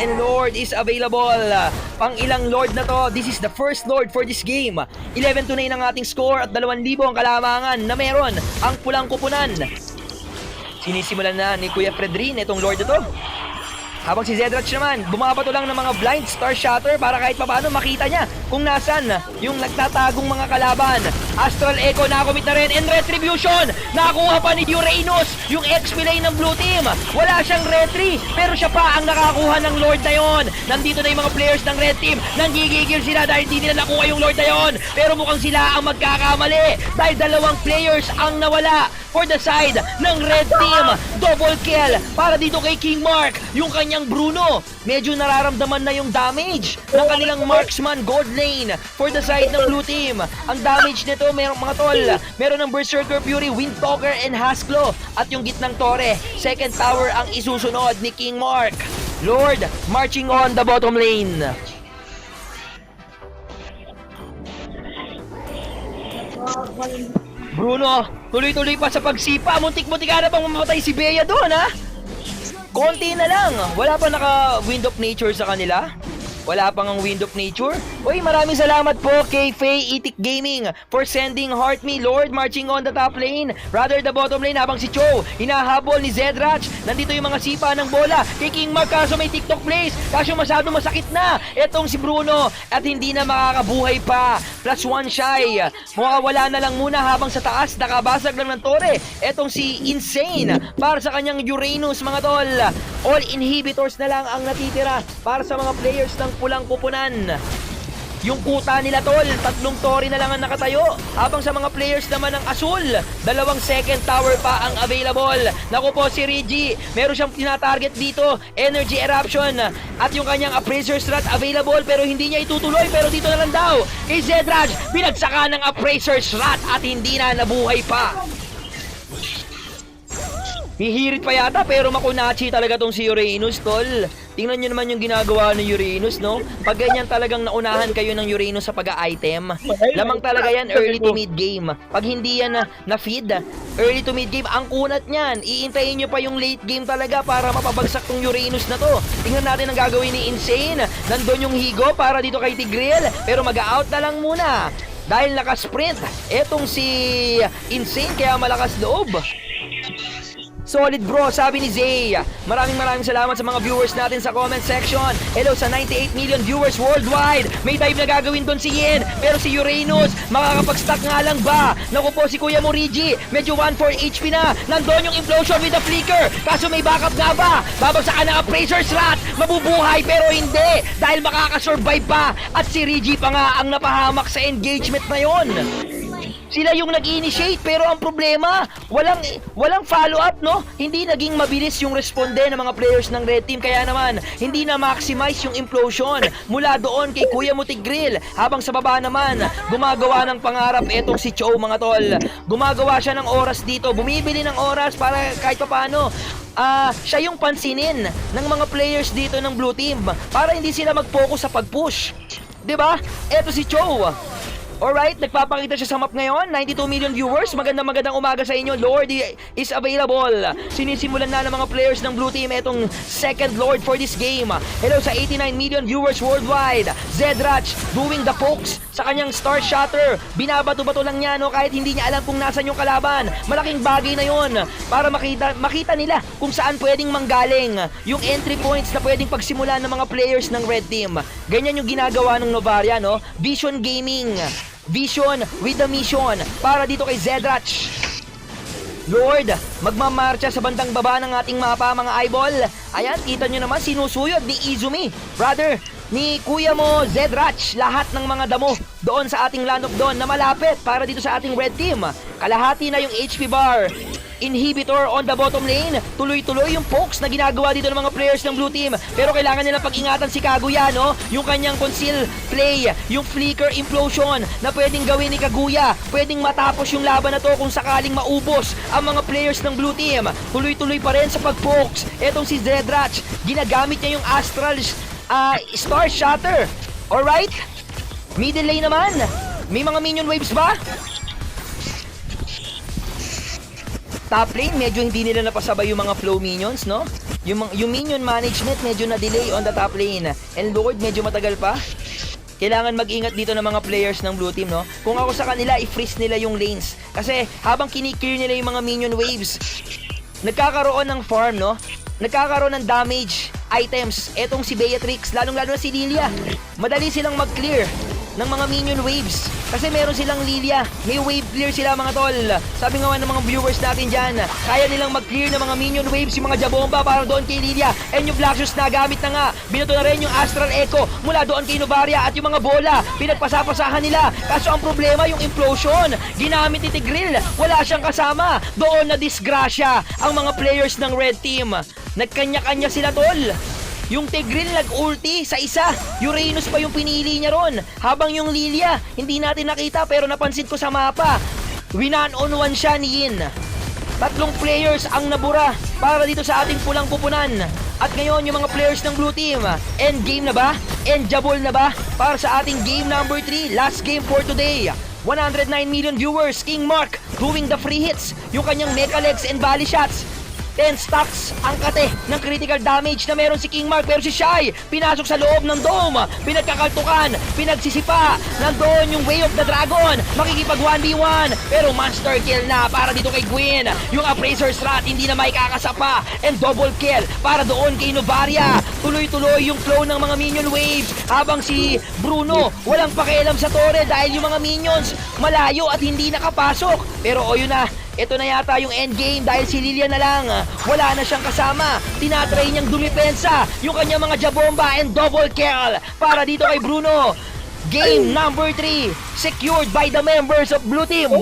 And Lord is available. Pang ilang Lord na to? This is the first Lord for this game. 11-9 ang ating score at 2,000 ang kalamangan na meron ang pulang kupunan. Sinisimulan na ni Kuya Fredrin itong Lord na to. Habang si Zedrach naman, bumabato lang ng mga blind star shatter para kahit papaano makita niya kung nasan yung nagtatagong mga kalaban. Astral Echo nakakomit na rin, and Retribution! Nakakuha pa ni Uranus yung XP lane ng blue team. Wala siyang retry, pero siya pa ang nakakuha ng Lord na yon. Nandito na yung mga players ng red team. Nanggigigil sila dahil hindi nila nakuha yung Lord na yon. Pero mukhang sila ang magkakamali dahil dalawang players ang nawala for the side ng red team. Double kill para dito kay King Mark. Yung kanyang Bruno, medyo nararamdaman na yung damage ng kanilang marksman gold lane for the side ng blue team. Ang damage nito, merong mga tol, meron ng Berserker Fury, Windtalker, and Hasklo. At yung gitnang tore, second tower ang isusunod ni King Mark. Lord, marching on the bottom lane. Bruno, tuloy-tuloy pa sa pagsipa. Muntik-muntik ka na bang mamatay si Bea doon, ha? Konti na lang. Wala pa naka-Wind of Nature sa kanila. Wala pang ang Wind of Nature. Uy, maraming salamat po kay Faye Itik Gaming for sending Heart Me Lord marching on the top lane. Rather the bottom lane habang si Cho hinahabol ni Zedrach. Nandito yung mga sipa ng bola kay King Mark kaso may TikTok plays. Kaso masyado masakit na etong si Bruno at hindi na makakabuhay pa. Plus 1 shy. Mawawala na lang muna habang sa taas nakabasag lang ng tore. Etong si Insane para sa kanyang Uranus mga tol. All inhibitors na lang ang natitira para sa mga players ng pulang kupunan. Yung kuta nila tol, 3 tori na lang ang nakatayo. Habang sa mga players naman ng Asul, 2 second tower pa ang available. Naku po si Reggie, meron siyang tinatarget dito, Energy Eruption. At yung kanyang Appraiser Strat available pero hindi niya itutuloy. Pero dito na lang daw, kay Zedrach, binagsaka ng Appraiser Strat at hindi na nabuhay pa. Hihirit pa yata pero makunachi talaga tong si Uranus, tol. Tingnan nyo naman yung ginagawa ng Uranus, no? Pag ganyan talagang naunahan kayo ng Uranus sa pag-item, lamang talaga yan early to mid game. Pag hindi yan na-feed, early to mid game, ang kunat niyan. Iintayin nyo pa yung late game talaga para mapabagsak tong Uranus na to. Tingnan natin ang gagawin ni Insane. Nandun yung Higo para dito kay Tigreal, pero mag-out na lang muna. Dahil nakasprint, etong si Insane kaya malakas loob. Solid bro, sabi ni Zay. Maraming salamat sa mga viewers natin sa comment section. Hello sa 98 million viewers worldwide. May dive na gagawin doon si Yen. Pero si Uranus, makakapag-stack nga lang ba? Naku po si Kuya Morigi, medyo 1-4 HP na. Nandun yung implosion with the flicker. Kaso may backup nga ba? Babagsakan ng Appraiser Slot. Mabubuhay pero hindi. Dahil makakasurvive pa. At si Reggie pa nga ang napahamak sa engagement na yon. Sila yung nag-initiate pero ang problema, walang follow-up, no? Hindi naging mabilis yung responde ng mga players ng red team kaya naman hindi na maximize yung implosion mula doon kay Kuya Mutigril. Habang sa baba naman, gumagawa ng pangarap etong si Cho mga tol. Gumagawa siya ng oras dito, bumibili ng oras para kahit papaano siya yung pansinin ng mga players dito ng blue team para hindi sila mag-focus sa pag-push. 'Di ba? Eto si Cho. Alright, nagpapakita siya sa map ngayon. 92 million viewers. Magandang umaga sa inyo. Lord is available. Sinisimulan na ng mga players ng blue team itong second Lord for this game. Hello sa 89 million viewers worldwide. Zedrach doing the pokes sa kanyang Star Shatter. Binabato-bato lang niya, no, kahit hindi niya alam kung nasan yung kalaban. Malaking bagay na yon para makita nila kung saan pwedeng manggaling yung entry points na pwedeng pagsimulan ng mga players ng red team. Ganyan yung ginagawa ng Novaria, no? Vision Gaming. Vision with the mission para dito kay Zedrach. Lord, magmamarcha sa bandang baba ng ating mapa mga eyeball. Ayan, kita nyo naman sinusuyod ni Izumi, brother ni kuya mo Zedrach, lahat ng mga damo doon sa ating Land of Dawn na malapit para dito sa ating red team. Kalahati na yung HP bar. Inhibitor on the bottom lane. Tuloy-tuloy yung pokes na ginagawa dito ng mga players ng blue team. Pero kailangan nila pag-ingatan si Kaguya, no? Yung kanyang conceal play, yung flicker implosion na pwedeng gawin ni Kaguya. Pwedeng matapos yung laban na to kung sakaling maubos ang mga players ng blue team. Tuloy-tuloy pa rin sa pag-pokes. Etong si Zedrach, ginagamit niya yung Astral Star Shatter. Alright? Middle lane naman. May mga minion waves ba? Top lane, medyo hindi nila napasabay yung mga flow minions, no? yung minion management medyo na-delay on the top lane. And Lord, medyo matagal pa. Kailangan mag-ingat dito ng mga players ng blue team, no? Kung ako sa kanila, i-freeze nila yung lanes. Kasi habang kiniklear nila yung mga minion waves, nagkakaroon ng farm, no? Nagkakaroon ng damage items. Etong si Beatrix, lalong-lalo na si Lilia. Madali silang mag-clear ng mga minion waves. Kasi meron silang Lilia. May wave clear sila, mga tol. Sabi nga ng mga viewers natin dyan, kaya nilang mag-clear ng mga minion waves, yung mga Jabomba para doon kay Lilia. And yung Blackshot nagamit na nga. Binato na rin yung Astral Echo mula doon kay Novaria. At yung mga bola, pinagpasapasahan nila. Kaso ang problema, yung implosion. Ginamit ni Tigreal. Wala siyang kasama. Doon na disgrasya ang mga players ng red team. Nagkanya-kanya sila, tol. Yung Tigreal nag-ulti sa isa. Uranus pa yung pinili niya ron. Habang yung Lilia, hindi natin nakita pero napansin ko sa mapa. Winan-on-one siya ni Yin. 3 players ang nabura para dito sa ating pulang pupunan. At ngayon yung mga players ng blue team, end game na ba? Endjable na ba? Para sa ating game number 3, last game for today. 109 million viewers, King Mark doing the free hits. Yung kanyang mecha legs and volley shots. 10 stacks ang kate ng critical damage na meron si King Mark, pero si Shy pinasok sa loob ng dome, pinagkakaltukan, pinagsisipa, nandoon yung Way of the Dragon, makikipag 1v1 pero monster kill na para dito kay Gwen. Yung Appraiser Strat hindi na may kakasapa, and double kill para doon kay Novaria. Tuloy-tuloy yung flow ng mga minion waves habang si Bruno walang pakialam sa torre dahil yung mga minions malayo at hindi nakapasok. Pero o yun na, ito na yata yung endgame dahil si Lilia na lang. Wala na siyang kasama. Tinatry niyang dumipensa yung kanyang mga Jabomba and double kill para dito kay Bruno. Game number 3 secured by the members of Blue Team.